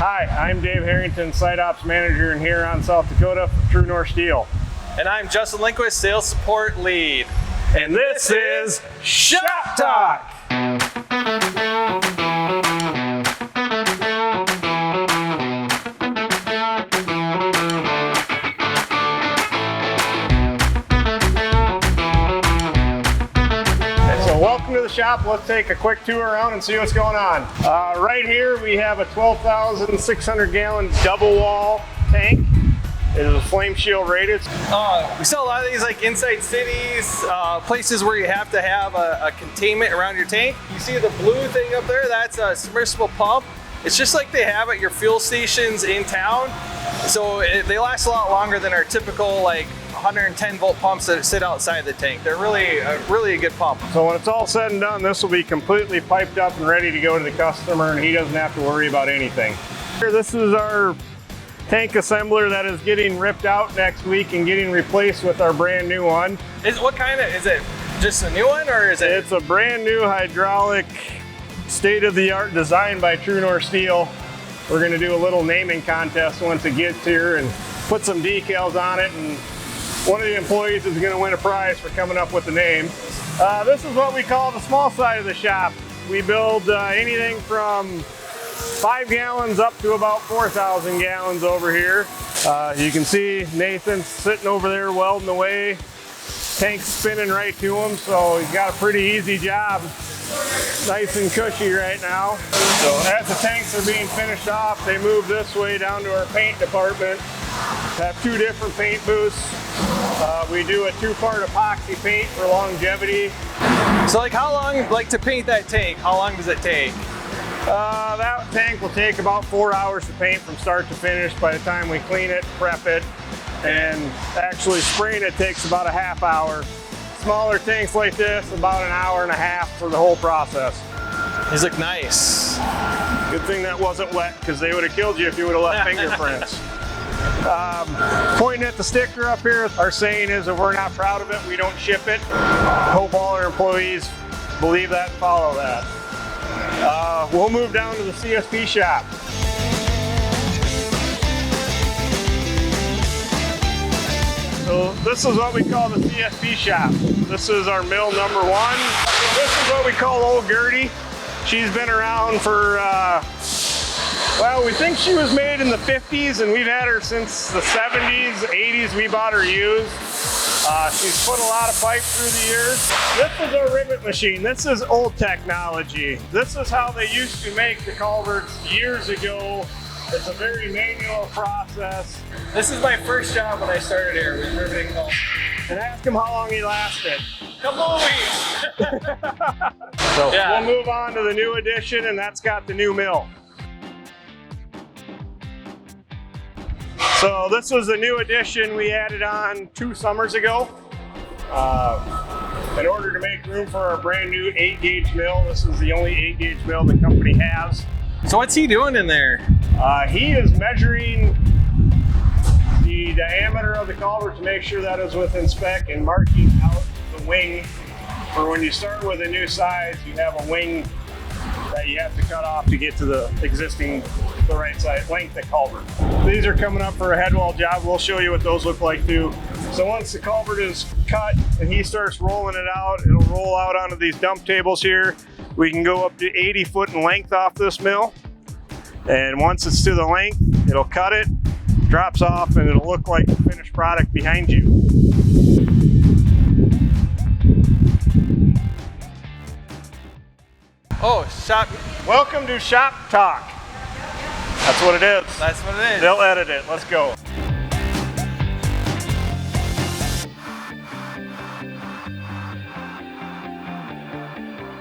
Hi, I'm Dave Harrington, Site Ops Manager in Huron, South Dakota for True North Steel. And I'm Justin Lindquist, Sales Support Lead. And this is Shop Talk! Welcome to the shop. Let's take a quick tour around and see what's going on. Right here we have a 12,600 gallon double wall tank. It is a flame shield rated. We sell a lot of these like inside cities, places where you have to have a containment around your tank. You see the blue thing up there? That's a submersible pump. It's just like they have at your fuel stations in town. So they last a lot longer than our typical like 110 volt pumps that sit outside the tank. They're really a good pump. So when it's all said and done, this will be completely piped up and ready to go to the customer, and he doesn't have to worry about anything. Here, this is our tank assembler that is getting ripped out next week and getting replaced with our brand new one. What kind of, is it just a new one or is it? It's a brand new hydraulic, state-of-the-art design by True North Steel. We're gonna do a little naming contest once it gets here and put some decals on it, and one of the employees is going to win a prize for coming up with the name. This is what we call the small side of the shop. We build anything from 5 gallons up to about 4,000 gallons over here. You can see Nathan's sitting over there welding away. Tank's spinning right to him, so he's got a pretty easy job. Nice and cushy right now. So as the tanks are being finished off, they move this way down to our paint department. Have 2 different paint booths. We do a 2-part epoxy paint for longevity. So like how long, like to paint that tank, how long does it take? That tank will take about 4 hours to paint from start to finish. By the time we clean it, prep it, and actually spraying it takes about a half hour. Smaller tanks like this, about an hour and a half for the whole process. These look nice. Good thing that wasn't wet, because they would have killed you if you would have left fingerprints. Pointing at the sticker up here, our saying is if we're not proud of it, we don't ship it. Hope all our employees believe that and follow that. We'll move down to the CSP shop. So this is what we call the CSP shop. This is our mill number 1. This is what we call Old Gertie. She's been around for, well, we think she was made in the 50s, and we've had her since the 70s, 80s. We bought her used. She's put a lot of pipe through the years. This is our rivet machine. This is old technology. This is how they used to make the culverts years ago. It's a very manual process. This is my first job when I started here with riveting culverts. And ask him how long he lasted. Couple of weeks. So yeah. We'll move on to the new addition, and that's got the new mill. So this was the new addition we added on 2 summers ago. In order to make room for our brand new 8-gauge mill, this is the only 8-gauge mill the company has. So what's he doing in there? He is measuring the diameter of the culvert to make sure that is within spec, and marking out the wing. For when you start with a new size, you have a wing that you have to cut off to get to the right size length of culvert. These are coming up for a head wall job. We'll show you what those look like too. So once the culvert is cut and he starts rolling it out, it'll roll out onto these dump tables here. We can go up to 80 foot in length off this mill. And once it's to the length, it'll cut it, drops off, and it'll look like the finished product behind you. Oh, shop. Welcome to Shop Talk. That's what it is. That's what it is. They'll edit it. Let's go.